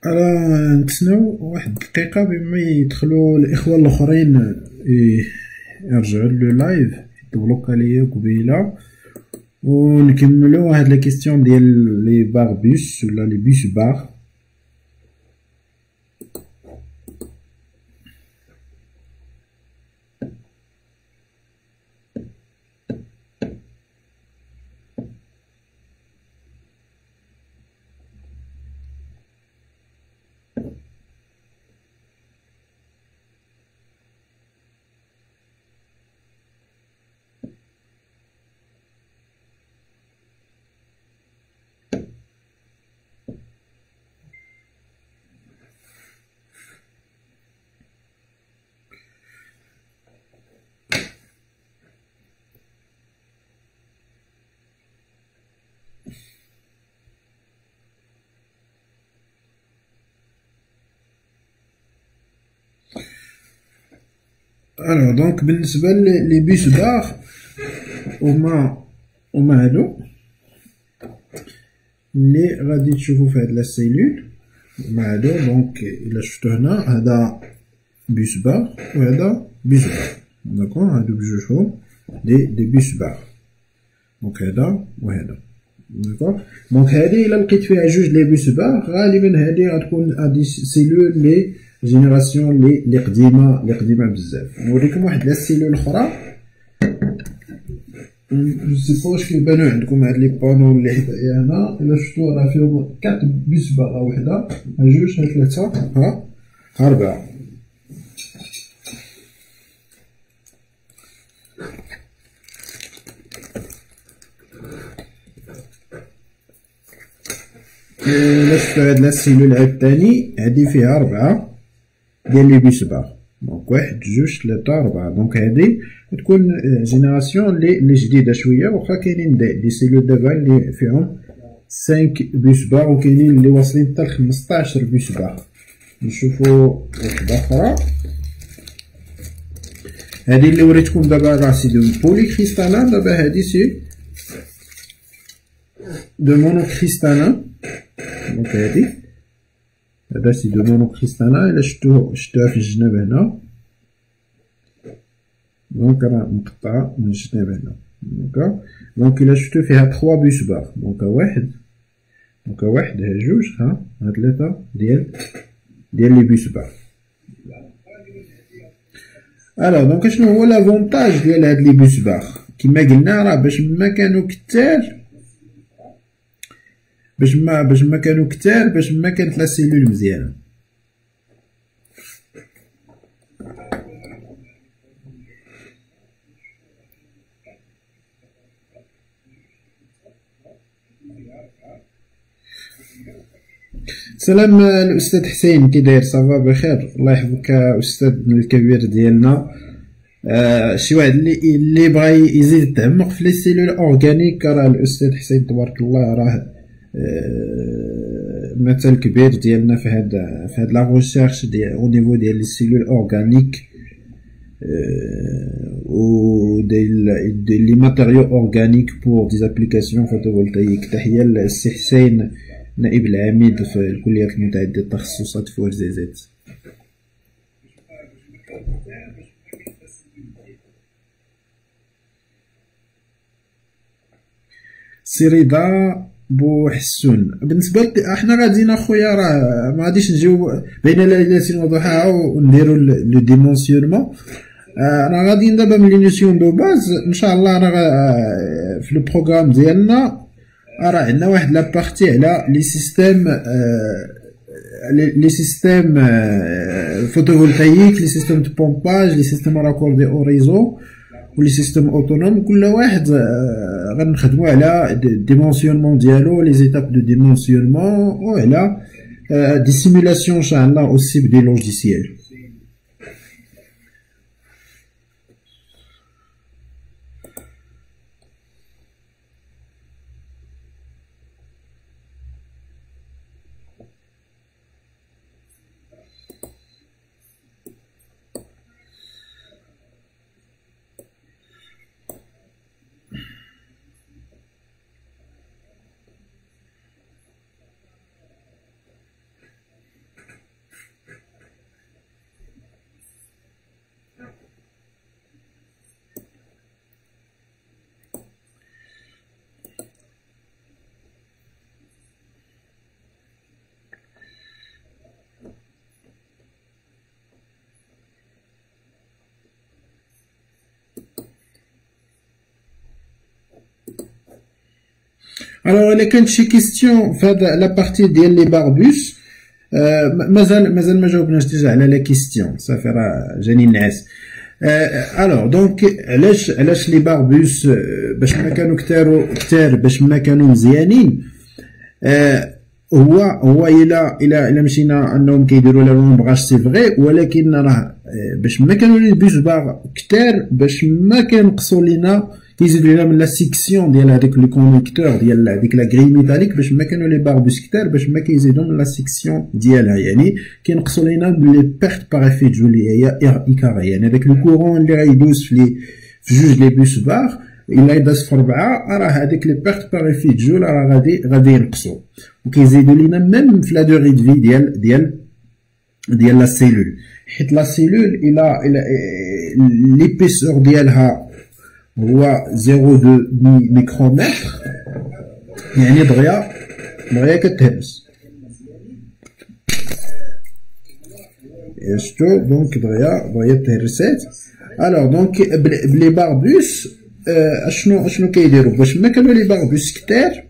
أنا نتسناو واحد الدقيقة بما يدخلو الإخوة الآخرين يرجعو لللايف يدبلوكا ليا قبيلة ونكملو هاد لا كيستيون ديال لي باغ بوس ولا لي بوس باغ. الوغ دونك بالنسبة لي بوس باغ هما هادو لي غادي تشوفو في هاد لا سيلول هما هادو. دونك إلا شفتو هنا هذا بوس باغ وهذا بوس باغ داكور، هادو بجوجهم دي بوس باغ. دونك هذا وهذا داكور. دونك هادي إلا لقيت فيها جوج لي بوس باغ غالبا هادي غتكون هادي سيلول لي جينيراسيون لي قديمة بزاف. نوريكم واحد لا سيلول أخرى جو سي با واش كيبانو عندكم هاد لي بانو لي حدايا هنا. إلا شفتو راه فيهم 4 بوس باغ، وحدة ها جوج ها ثلاثة ها أربعة. إلا شفتو هاد لا سيلول عاوتاني هادي فيها 4 ديال لي بوس باغ. دونك واحد جوج ثلاثة أربعة. دونك هادي تكون جينيراسيون لي جديدة شوية، واخا كاينين دي سيلول دابا لي فيهم 5 بوس باغ وكاينين لي واصلين حتى ل 15 بوس باغ. نشوفو وحدة أخرى هادي اللي وريتكم دابا راه سي دو بولي كريستالان. دابا هادي سي دو مونو كريستالان. دونك هذا سي دو مونو كريستالان. إلا شفتوها في الجناب هنا دونك راه مقطعة من الجناب هنا دونك. دونك إلا شفتو فيها 3 بوس باغ. دونك واحد ها جوج ها ثلاثة ديال لي بوس باغ. الوغ دونك شنو هو لافونتاج ديال هاد لي بوس باغ؟ كيما قلنا راه باش ما كانوا كتار باش ما كانت لا سيلول مزيانة. سلام الأستاذ حسين، كي داير؟ صافا بخير، الله يحفظك أستاذنا الكبير ديالنا. شي واحد اللي بغى يزيد يتعمق في لي سيلول أورغانيك راه الأستاذ حسين تبارك الله راه مثل كبير ديالنا في هاد لا ريشيرش ديال او نيفو ديال لي سيلول أورغانيك و ديال لي ماتيريو أورغانيك بور دي زابليكاسيون فوتوفولتايك. تحية للسي حسين نائب العميد في الكلية المتعددة التخصصات في ورزازات. سي رضا بوحسون بالنسبة احنا غاديين اخويا راه ما غاديش نجيو بين ليلة وضحاها ونديرو لو ديمونسيونمون. انا غاديين دابا من لي نوسيون دو باز ان شاء الله. راه في لو بروغرام ديالنا راه عندنا واحد لا بارتي على لي سيستيم فوتوفولتايك، لي سيستيم دو بومباج، لي سيستيم راكوردي او ريزو ولي سيستيم اوتونوم. كل واحد غنخدمو على ديمونسيونمون ديالو، لي زيتاب دو ديمونسيونمون وعلى دي سيمولاسيون ان شاء الله اوسي بدي لوجيسيال. Alors, il y a une question dans la partie des barbus. ما جاوبناش ديجا على la question. Ça fera جاني الناس. Alors, donc, علاش les barbus باش ما كانوا كتار باش ما كانوا مزيانين. هو إلا مشينا أنهم كيديروا لا لومبغاج سي فغي، ولكن راه باش ما كانوا لي بيس باغ كتار باش ما كينقصوا لينا كيزيدوا لينا من لا سيكسيون ديال هذاك لو كونيكتور ديال هذيك لا غري ميتاليك، باش ما كانوا لي باربوس كتار باش ما كيزيدوا من لا سيكسيون ديالها، يعني كينقصوا لينا لي بيرت باغ افي جو اللي هي ايكاري، يعني هذاك لو كورون اللي غيدوز في جوج لي بيس باغ إلا يداز في 4 راه هذيك لي بيرت باغ افي جو راه غادي ينقصوا، وكيزيدوا لينا ميم في لا دوغي دو في ديال لا سيلول، حيت لا سيلول الى ليبيسور ديالها هو 0.2 ميكرومتر، يعني دغيا كتهرس. شفتو دونك دغيا تهرسات. الوغ دونك بلي باربوس اشنو كيديروا باش ما كانوا لي باربوس كتار،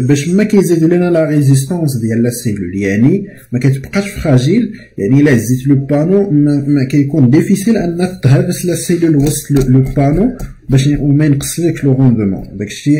باش ما كيزيدوا لنا لا ريزيستانس ديال لا سيلول، يعني ما كتبقاش فراجيل، يعني الا هزيت لو بانو ما كيكون ديفيسيل انك تهرس لا سيلول وسط لو بانو باش وما ينقصلكش لو روندمون. داكشي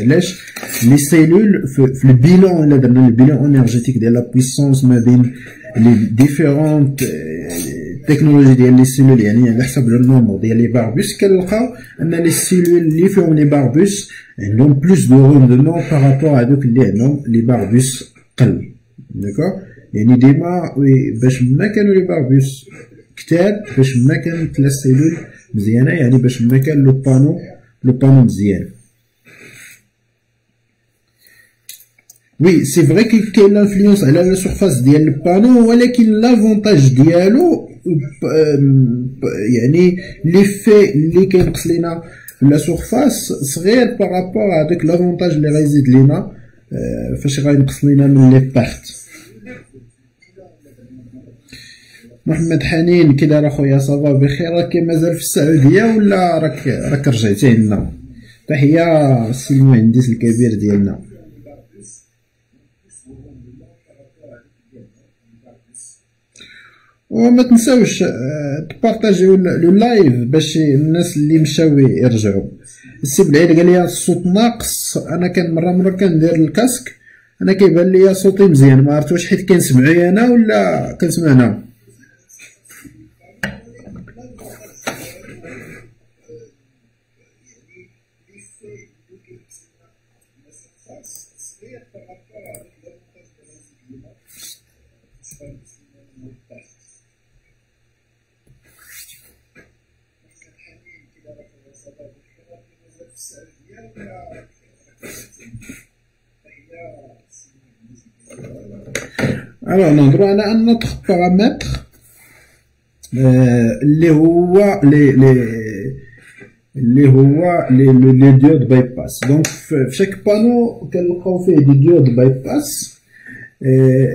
علاش لي سيلول في البيلون، الا درنا البيلون انرجيتيك ديال لا بويسونس ما بين لي ديفيرونت التكنولوجي ديال لي سيلول، يعني على حسب لو نومبر ديال لي باربوس كنلقاو ان لي سيلول اللي فيهم لي باربوس عندهم بلوس دو روندمون بارابور هادوك اللي عندهم لي باربوس قل. داكوغ، يعني ديما باش ما كانوا لي باربوس كتار باش ما كانت لا سيلول مزيانه، يعني باش ما كان لو بانو مزيان. وي سي فري كاين لانفلونس على لا سورفاس ديال البانو، ولكن لافونتاج ديالو يعني ليفي اللي كينقص لينا لا سورفاس صغير بارابور هذاك لافونتاج اللي غيزيد لينا فاش غينقص لينا من لي بارت. محمد حنين كي داير اخويا؟ صافا بخير؟ راك مازال في السعوديه ولا راك رجعتي لنا؟ تحيه السي المهندس الكبير ديالنا. وما تنساوش تبارطاجيو لو لايف باش الناس اللي مشاو يرجعوا. السي بلعيد قال لي الصوت ناقص، انا كان مره كندير الكاسك انا كيبان لي صوتي مزيان، ما عرفت واش حيت كنسمعويا انا ولا كنسمعنا. Alors نهضروا على ان نوتر بارامتر اللي هو لي ديود باي باس. دونك في شاك بانو كنلقاو فيه دي ديود باي باس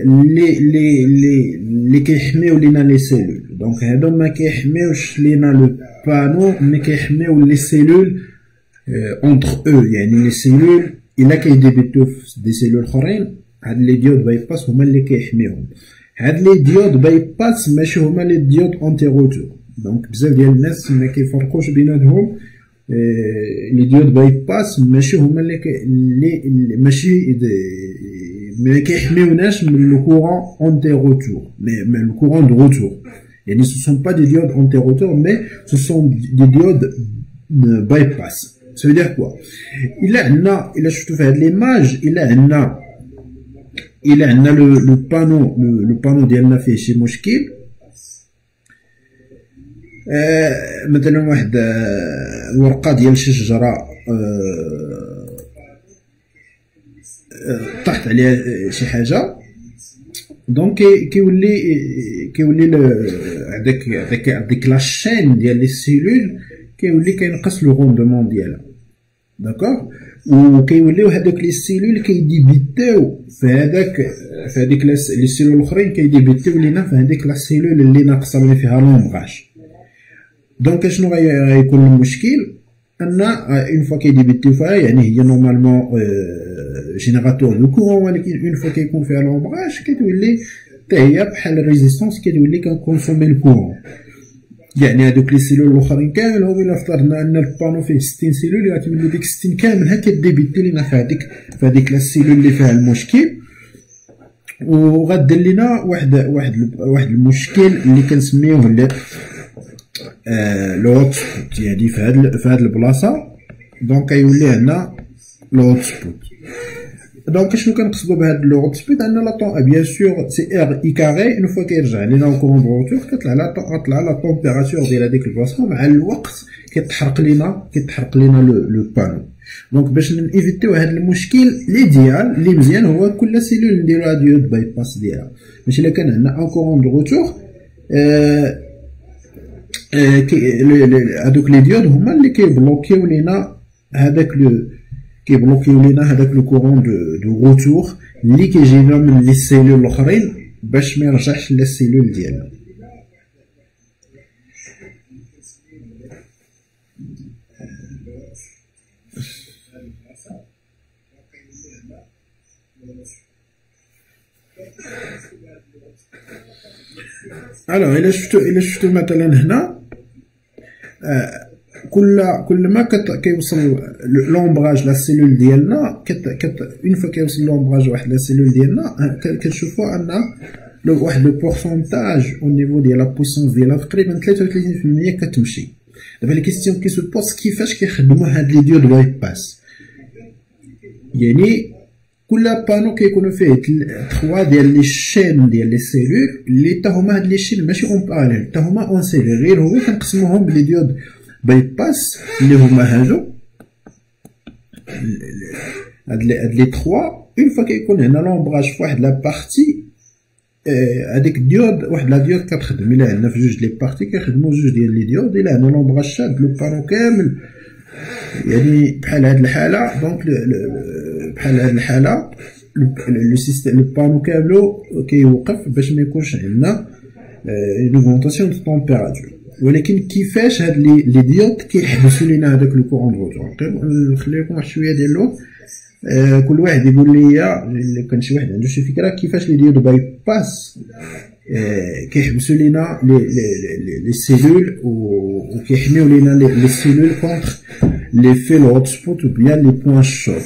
اللي كيحميو لينا لي سيلول. دونك هادو ما كيحميوش لينا لو بانو، مي كيحميو لي سيلول اونتر او، يعني لي سيلول الا كيديبيتو في دي سيلول اخرين هاد لي ديود باي باس هما اللي كيحميوهم. هاد لي ديود باي باس ماشي هما لي ديود اونتي روتور. دونك بزاف ديال الناس ما كيفرقوش بيناتهم. لي ديود باي باس ماشي هما اللي ماشي ما كيحميوناش من لو كورون اونتي روتور، مي لو كورون دو روتور، يعني ce sont pas des diodes anti-rotors mais ce sont des diodes bypass. Ça veut dire quoi? il a شفتو في هاد ليماج إلا عندنا لو بانو ديالنا فيه شي مشكل، مثلا واحد الورقه ديال شي شجره طاحت عليها شي حاجه، دونك كيولي هذاك لاشين ديال لي سيلول كيولي كينقص لو روندمون ديالها. داكوغ، وكيوليو هذوك لي سيلول كيديبيتيو في هذيك لي سيلول الاخرين كيديبيتيو لينا في هذيك لا سيلول اللي ناقصه اللي فيها لومبغاج. دونك شنو غيكون المشكل؟ ان اون فوا كيديبيتيو فيها، يعني هي نورمالمون جينيراتور دو كورون، ولكن اون فوا كيكون فيها لومبراج كتولي حتى هي بحال الريزيستونس كتولي كنكونسومي الكورون. يعني هادوك لي سيلول الاخرين كامل هما الا افترضنا ان البانو فيه 60 سيلول، غتولي ديك 60 كاملها كديبيتي لينا في هذيك لا سيلول اللي فيها المشكل، وغدير لينا واحد المشكل اللي كنسميوه لو هوت سبوت. يعني في هاد البلاصه دونك كيولي عندنا لو هوت سبوت. دونك شنو كنقصدو بهاد لو هوت سبوت؟ ان لا طون بيان سور سي ار اي كاري، اون فوا كيرجع لينا الكورون دو روتور كطلع لا طومبيراتور ديال هاديك البلاصه، ومع الوقت كيتحرق لينا لو بانو. دونك باش نيفيتيو هاد المشكل ليديال اللي مزيان هو كل سيلول نديروها ديود باي باس ديالها، باش الا كان عندنا ان كورون دو روتور هادوك لي ديود هما اللي كيبلوكيو لينا هذاك لو كورون دو روتور اللي كيجينا من لي سيلول الاخرين باش ما يرجعش للسيلول ديالنا. الوغ الا شفتو مثلا هنا كل ما كيوصل لومبراج لا سيلول ديالنا اون فوا كيوصل لومبراج واحد لا سيلول ديالنا كنشوفوا ان واحد لو بورسونتاج او نيفو ديال لا بويسونس ديالها تقريبا 33% كتمشي. دابا لي كيستيون كيسوبوز كيفاش كيخدموا هاد لي ديود باي باس. يعني كل بانو كيكونوا فيه 3 ديال لي شين ديال لي سيلول اللي حتى هما هاد لي شين ماشي اون باراليل، حتى هما اون سيلول، غير هو كنقسموهم بلي ديود باي باس اللي هما هادو هاد لي 3. اون فوا كيكون هنا لومبراج في واحد لا بارتي، هاديك الديود واحد لا ديود كتخدم. الا عندنا في جوج لي بارتي كيخدموا جوج ديال لي ديود، الا عندنا لومبراج شاد لو بانو كامل يعني بحال هاد الحاله. دونك بحال هاد الحاله لو سيستيم لو بانو كاملو كيوقف باش ما يكونش عندنا اون اوغمونطاسيون دو طومبيراتور. ولكن كيفاش هاد لي ديود كيحبسوا لينا هذاك لو كورون دو روتور؟ نخلي لكم واحد شويه ديال الوقت كل واحد يقول لي الا كان شي واحد عنده شي فكره كيفاش لي ديود باي باس كيحبسوا لينا لي سيلول وكيحميو لينا لي سيلول كونتر لي في لو هوت سبوت وبيان لي بوين شوب.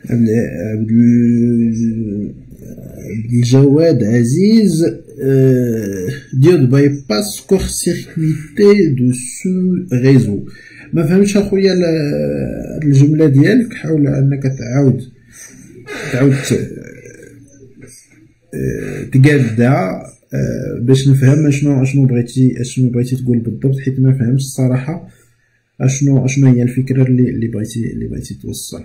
عبد الجواد عزيز ديود باي باس كور سيركويتي دو سو ريزو. ما فهمتش اخويا الجمله ديالك، حاول انك تعاود تقادها باش نفهم شنو بغيتي تقول بالضبط، حيت ما فهمتش الصراحه اشنو هي الفكره اللي بغيتي توصل.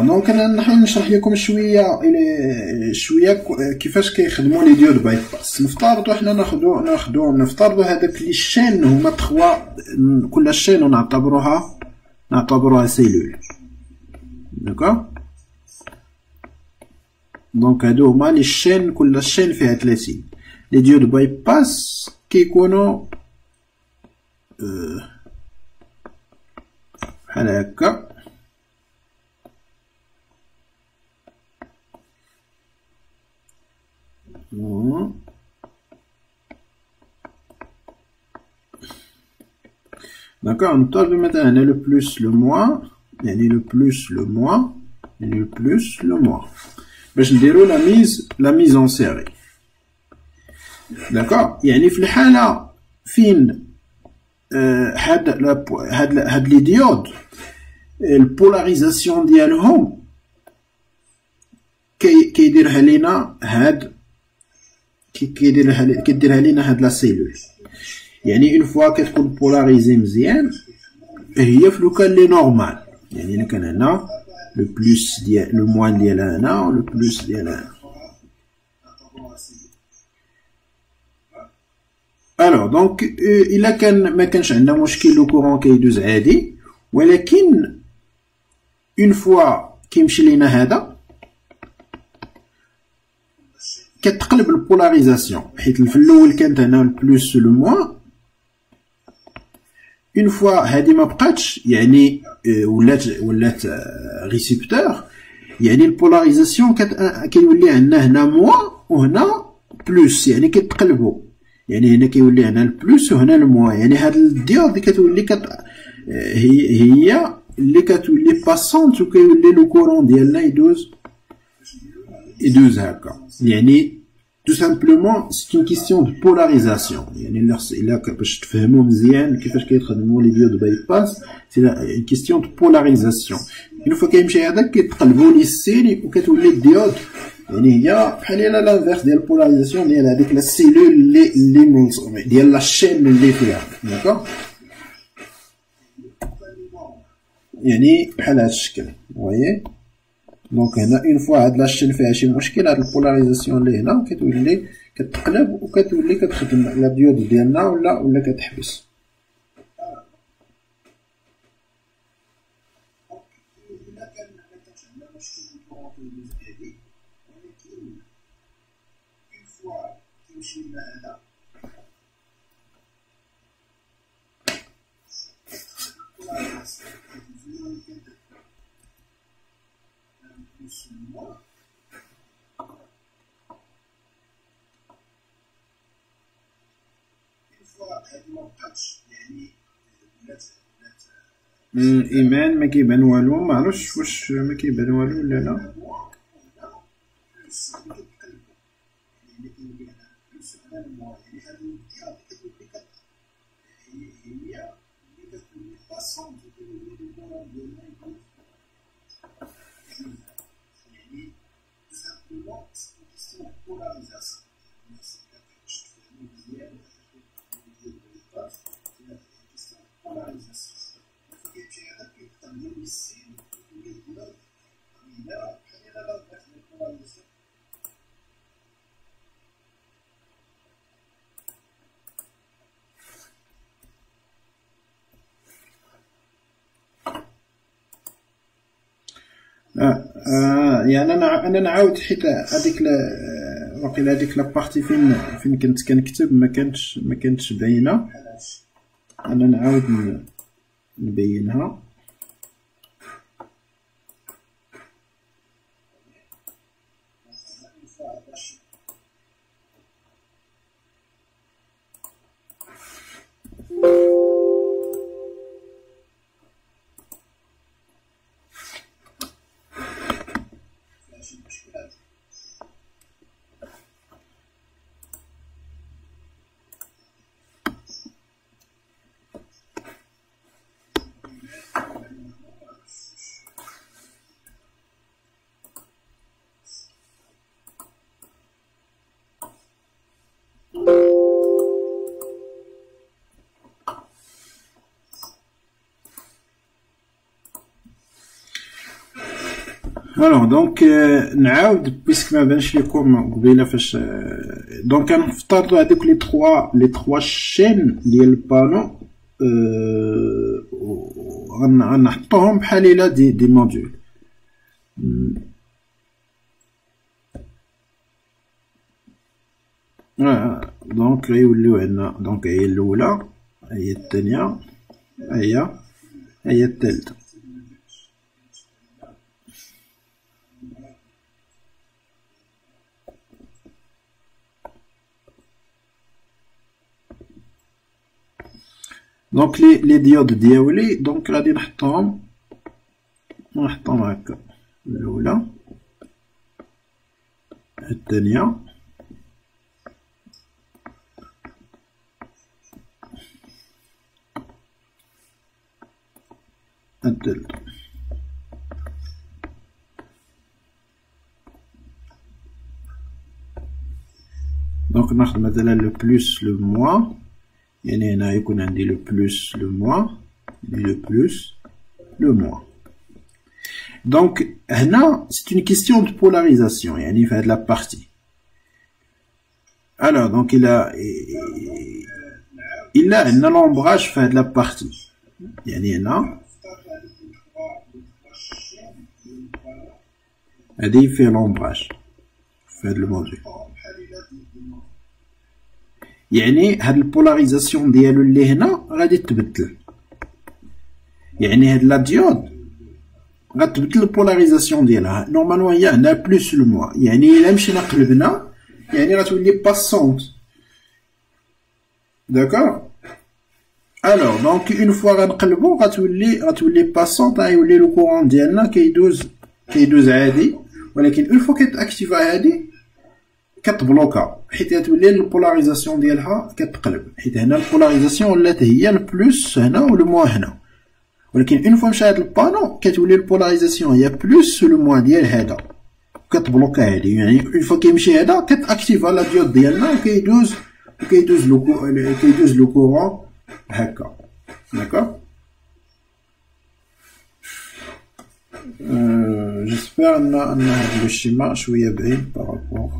دونك انا نحاول نشرح لكم شويه كيفاش كيخدموا لي ديود باي باس. نفترضوا حنا نفترضوا هذاك لي شين هما 3، كل شين نعتبروها سيلول. داكوغ، دونك هادو هما لي شين، كل شين فيها 30. لي ديود باي باس كيكونوا بحال هكا. D'accord, نضطر مثلا هنا le plus le moins يعني le plus le moins يعني le plus le moins باش نديرو la mise en série. d'accord يعني في الحالة فين هاد لي ديود البولاريزاسيون ديالهم كيديرها لينا هاد كيديرها لينا هاد لا سيلول. يعني اون فوا كتكون بولاريزي مزيان هي في لوكال لي نورمال. يعني الا كان هنا لو بلوس ديال لو موان ديالها هنا و لو بلوس ديالها هنا. الوغ دونك الا كان ما كانش عندنا مشكل لو كورون كيدوز عادي، ولكن اون فوا كيمشي لينا هذا كتقلب البولاريزاسيون، حيت في الاول كانت هنا البلوس لو موان. اون فوا هادي ما بقاتش يعني ولات ريسيبتور، يعني البولاريزاسيون كيولي عندنا هنا موان وهنا بلوس، يعني كيتقلبوا. يعني هنا كيولي هنا البلوس وهنا الموان. يعني هاد الديود اللي كتولي هي اللي كتولي باسونت وكيولي لو كورون ديالنا يدوز هكا. يعني tout simplement c'est une question de polarisation. يعني الا باش تفهموا مزيان كيفاش كيخدموا لي ديود باي باس، سي une question de polarisation. une fois كيمشي هذاك كيتقلبوا لي السيل وكتولي الديود يعني هي بحال لانفيرس ديال البولاريزاسيون ديال هذيك لا سيلول اللي ديال لا شين اللي فيها. داكوغ يعني بحال هذا الشكل فوايي. دونك هنا اون فوا هاد لاشين فيها شي مشكل، هاد البولاريزاسيون اللي هنا كتولي كتقلب وكتولي كتخدم لا ديود ديالنا ولا كتحبس. ايمان ما كيبان والو، ما عرفتش واش ما كيبان والو ولا لا. يعني انا نعاود حيت هذيك واقيلا هذيك لابارتي فين كنت كنكتب ما كانتش باينه. انا نعاود نبينها. Alors donc نعاود بيسك ما بانش لكم قبيله فاش دونك كنفترضوا هذوك لي 3 شين ديال البانو غنحطوهم بحال الا دي موديول. دونك غيوليو عندنا دونك هي الاولى، هي الثانيه، هي الثالثه. دونك لي ديود ديالي دونك غادي نحطهم هكا. الاولى الثانيه الثالثه. دونك ناخذ مثلا لو بلس لو موان، يعني هنا يكون عندي لو بلس لو موان لو بلس لو موان. دونك هنا سي اون كيستيون دو بولاريزاسيون، يعني في هاد لا بارتي. الوغ دونك إلا عندنا لومبراج في هاد لا بارتي، يعني هنا هادي فيه لومبراج في هاد الموديل، يعني هاد البولاريزاسيون ديالو اللي هنا غادي تبدل، يعني هاد لا ديود غتبدل البولاريزاسيون ديالها. نورمالمون هي عندها بلس لو موان، يعني الا مشينا قلبنا يعني غتولي باسونت. داكوغ. الوغ دونك اون فوا غنقلبو غتولي باسونت، غيولي لو كورون ديالنا كيدوز عادي، ولكن اون فوا كتاكتيفا هادي كتبلوكا، حيت غتولي البولاريزاسيون ديالها كتقلب، حيت هنا البولاريزاسيون ولات هي البلس هنا ولو موان هنا، ولكن اون فوا مشى هاد البانو كتولي البولاريزاسيون هي بلس لو موان ديال هذا، كتبلوكا هادي. يعني اون فوا كيمشي هذا كتاكتيفا لا ديود ديالنا وكيدوز لو كورون هكا. داكوغ. جيسبر ان هاد لو شيما شويه بعيد بارابور.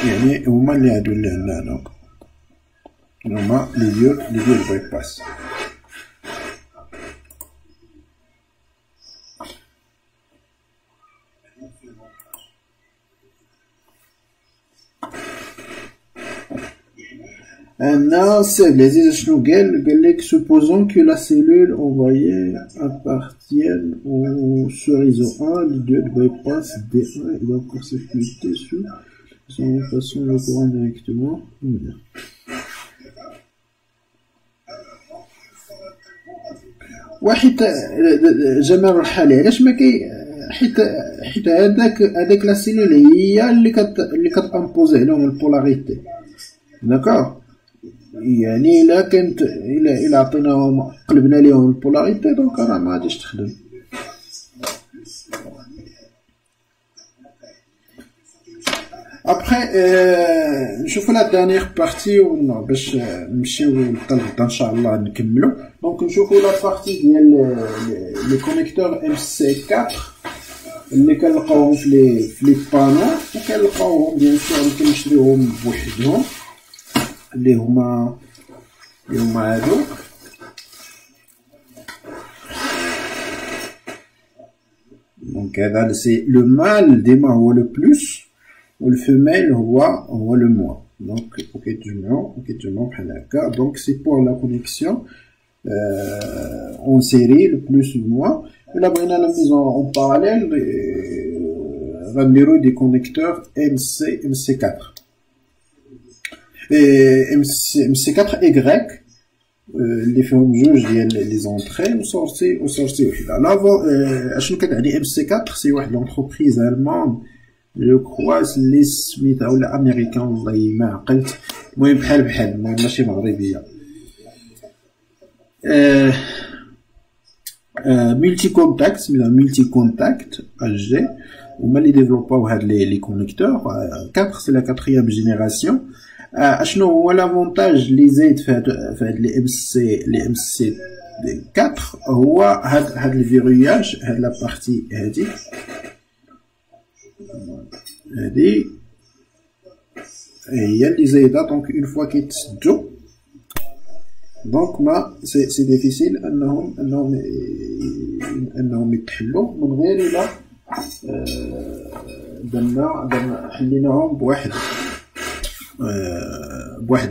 يعني هما اللي عادو اللي عندنا هنا هما لي ديود بايباس. هنا السي العزيز شنو قال لك supposons que la cellule envoyée appartienne au sur réseau 1, le diode bypass D1 et doit court-circuiter sur son façon le courant directement. وحيت جمال الحالي علاش ما كي حيت هذاك لا سيلول هي اللي كتامبوزي عليهم البولاريتي. داكوغ. يعني الا كانت الا عطيناهم قلبنا ليهم البولاريتي دونك راه ما غاديش تخدم. ابخي نشوفو لا دانيير بارتي باش نمشيو للغدا ان شاء الله نكملو. دونك نشوفو لا بارتي ديال لي كونيكتور ام سي 4 اللي كنلقاوهم في لي بانو، وكنلقاوهم بيان سور كنشريوهم بوحدهم اللي هما هادو. دونك هذا سي لو مال ديما هو لو بلس والفيميل هو لو موان. دونك كيتجمعو بحال هكا. دونك سي بور لا كونيكسيون اون سيري لو بلس لو موان. الا بغينا لا ميزون اون باراليل غنديرو دي كونيكتور ام سي 4 MC4 Y اللي فيهم جوج ديال لي زونطري وسورتي وحده. لافو اشنو كتعني MC4 سي واحد لونتربريز المان جو كرواس اللي سميتها ولا امريكان والله ما عقلت، المهم بحال المهم ماشي مغربيه. ملتي كونتاكت سميتها ملتي كونتاكت HG، هما اللي ديفلوباو هاد لي كونيكتور 4 سي لا 4e جينيراسيون. اشنو هو لافونتاج اللي زايد في هاد لي ام سي 4 هو هاد الفيروياج، هاد لا بارتي هادي هي اللي زايده. دونك اون فوا كيتسدو دونك ما سي ديفيسيل انهم يتحلوا من غير الا درنا حليناهم بواحد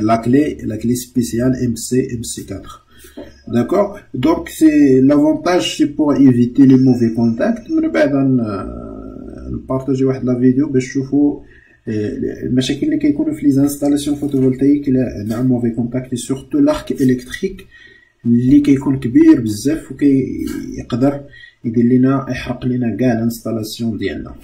لاكلي سبيسيال ام سي 4. D'accord, donc c'est l'avantage c'est pour éviter les mauvais contacts. من بعد نبارطاجي واحد لا فيديو باش تشوفوا المشاكل اللي كيكونوا في لي انستالاسيون فوتوفولتايك الا موفي كونتاكت سورتو لارك الكتريك اللي كيكون كبير بزاف وكيقدر يدير لنا يحرق لنا كاع الانستالاسيون ديالنا.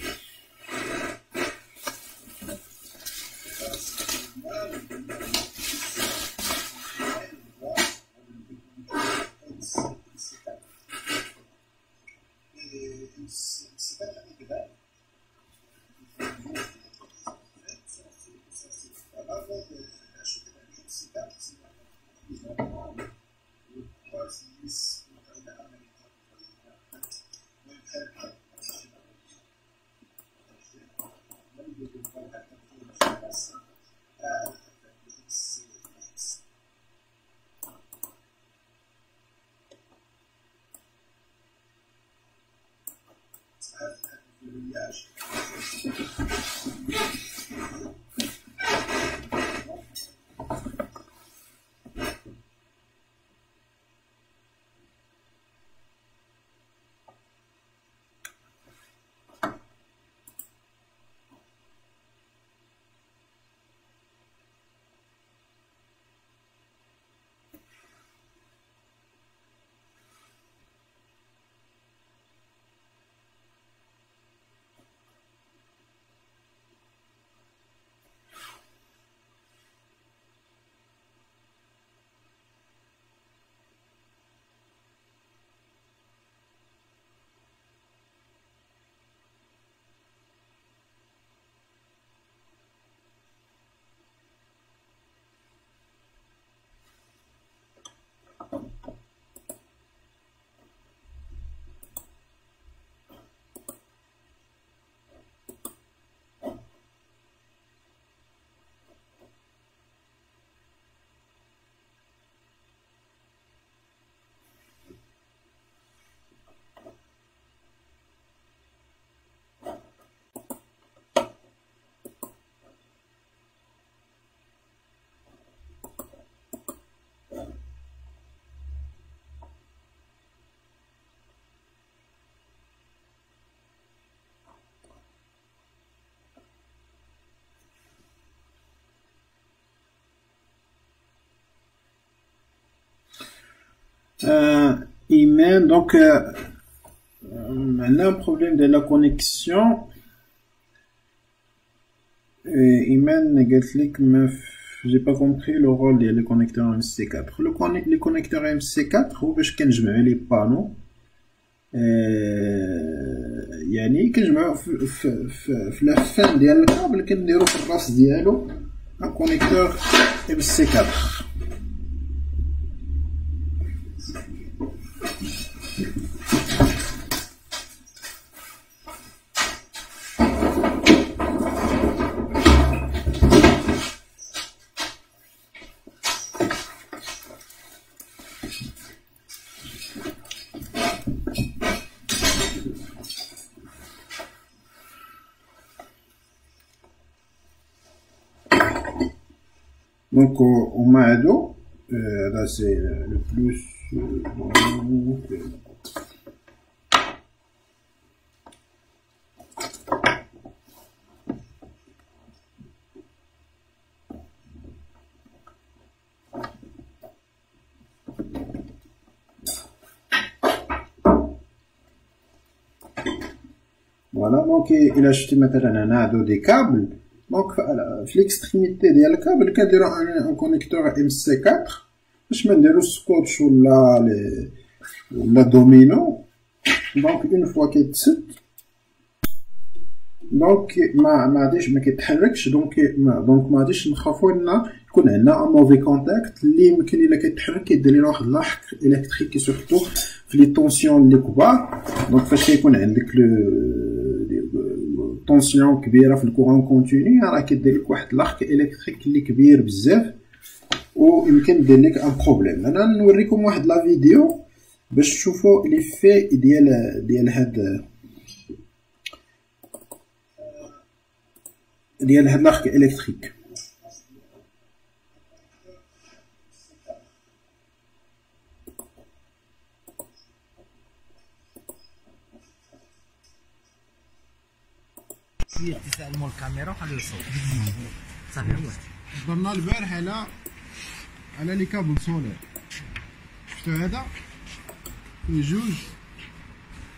Iman, donc on a un problème de la connexion. Iman, j'ai pas compris le rôle des connecteurs MC4. Les connecteurs MC4 هو باش كنجمعوا لي بانو يعني كنجمعوا في لا فان ديال الكابل كنديروا في الراس ديالو ان كونيكتور MC4. Donc au Maado, là c'est le plus voilà, donc il a acheté maintenant un ado des câbles. Donc, في l'extrémité ديال الكابل كنديرو ان كونيكتور MC4 باش ما نديرو سكوتش ولا دومينو. دونك اون فوا كيتسد دونك ما غاديش ما كيتحركش. دونك ما غاديش نخافو ان يكون عندنا ان موفي كونتاكت اللي يمكن الا كيتحرك كيدير لنا واحد لاحق الكتريكي سورتو في لي طونسيون اللي كبار. دونك فاش كيكون عندك طونسيون كبيره في الكورون كونتيني راه كيدير لك واحد لاحق الكتريك اللي كبير بزاف ويمكن دير لك ان بروبليم. انا نوريكم واحد لا فيديو باش تشوفوا لي في ديال هاد لاحق الكتريك. شويه اتساع مول الكاميرا وخليه يصور صافي درنا البارح على لي كابل سولير. شفتو هذا فيه جوج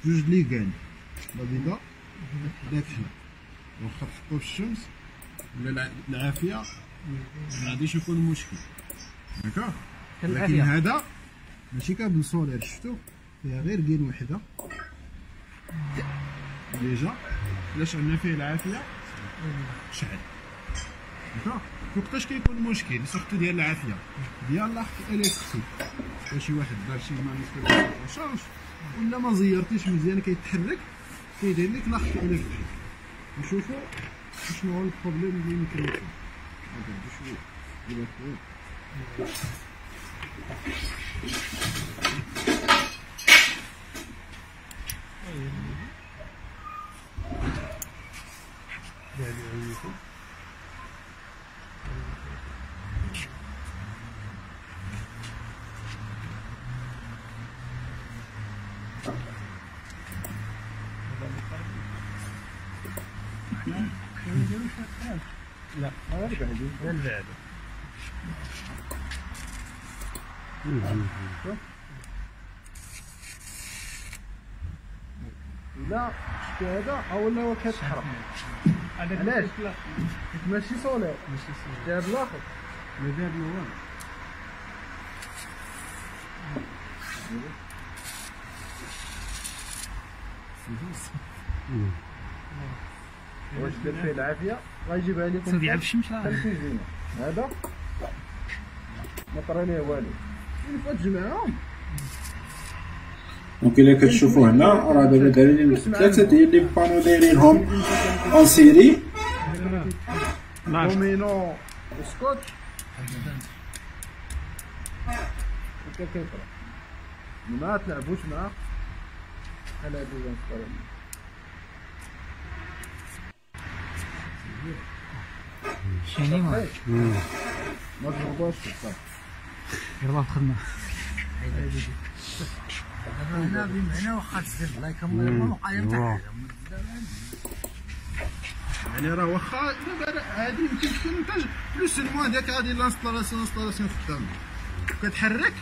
ليغان، لا بيضاء لا كحله، واخا تحطو في الشمس ولا العافيه ما غاديش يكون مشكل، داكوغ. لكن هذا ماشي كابل سولير، شفتو فيها غير كين وحده ديجا، علاش عندنا فيه العافيه شعل، داكوغ. وقتاش كيكون مشكل سورتو ديال العافيه ديال لاحق الكتريك، شي واحد دار شي مانيفير شارج ولا ما زيرتيش مزيان كيتحرك كيدير لك لاحق الكتريك. نشوفوا شنو هو البروبليم اللي يمكن يكون. هذا بشويه الى فوق لا هذا بعدين بعد لا شتي هذا اولا هو كيتحرق. علاش؟ ماشي سولير، دار الاخر ما دار له والو. واش دار فيه العافيه غيجيبها لكم صافي عاد الشمس الكوزينه. هذا ما طرا ليه والو، فوت تجمعهم. دونك الا كتشوفوا هنا راه دابا دايرين 3 ديال لي بانو دايرينهم اون سيري، دومينو وسكوتش هكا كيطرا. ما تلعبوش معاه على هادو المسطره. شيني ما تضربوش صافي يلاه الخدمه. هنا بمعنى واخا تزيد الله يكمل المقايا تاعها يعني راه واخا دابا هادي يمكن تكون انت بلوس الموان ديالك غادي لانستالاسيون خدامه كتحرك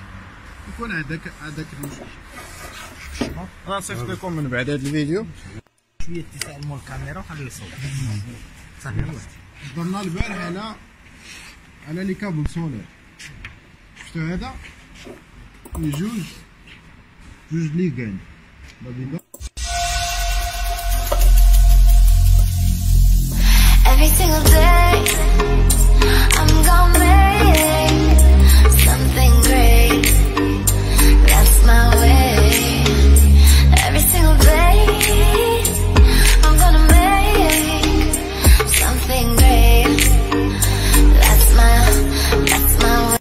يكون هذاك المشكل. غنصيفط لكم من بعد هذا الفيديو شويه اتساع مول الكاميرا وخليه يصور صافي. درنا البارح على لي كابل سولير. شفتو هذا فيه جوج ليغان، لا بيضاء. Every single day I'm gonna make something great. That's my way. Every single day I'm gonna make something great. That's my way.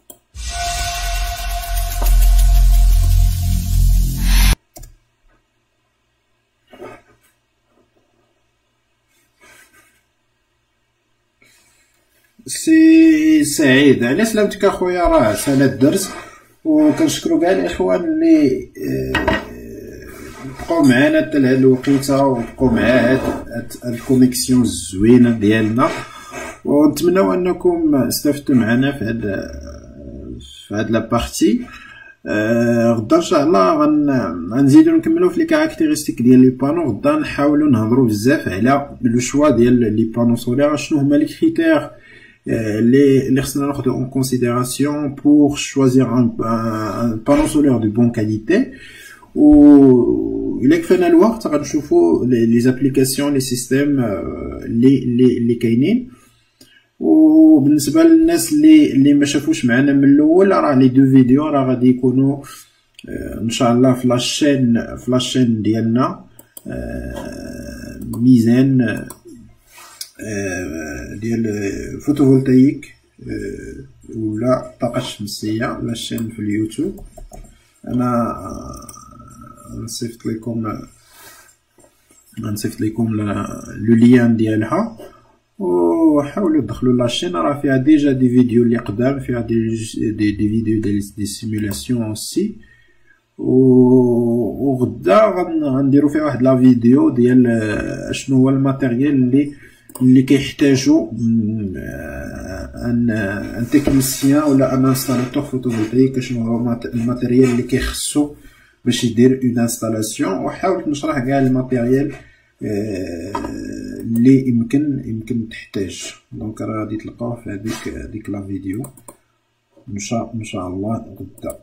سي سعيد على سلامتك اخويا، راه سالا الدرس، وكنشكروا كاع الاخوان اللي بقاو معنا حتى لهاد الوقيته وبقاو مع هاد الكونيكسيون الزوينه ديالنا، ونتمنوا انكم استفدتوا معنا في هاد لا بارتي. غدا ان شاء الله غنزيدو نكملوا في لي كاركتيرستيك ديال لي بانو. غدا نحاولوا نهضروا بزاف على لو شوا ديال لي بانو سولير، شنو هما لي كريتير les خصنا ناخذو en considération pour choisir un panneau solaire de bonne qualité. و الا كفانا الوقت غنشوفوا لي زابليكاسيون لي سيستيم اللي كاينين. وبالنسبه للناس اللي ما شافوش معنا من الاول، راه لي دو فيديو راه غادي يكونوا ان شاء الله في لاشين ديالنا ميزان ديال فوتوفولتايك ولا طاقه شمسيه، لاشين في اليوتيوب. انا غنصيفط لكم لو لين ديالها، وحاولوا تدخلوا لاشين، راه فيها ديجا دي فيديو اللي قدام، فيها دي فيديو دي سيمولاسيون اوسي، وغدا غنديرو فيها واحد لا فيديو ديال شنو هو الماتيريال اللي كيحتاجو ان تكنيسيان ولا ان انستالاتور فوتوفولتايك. شنو هو الماتيريال اللي كيخصو باش يدير اون انستالاسيون، وحاولت نشرح كاع الماتيريال اللي يمكن تحتاج. دونك راه غادي تلقاوه في هذيك لا فيديو ان شاء الله غدا.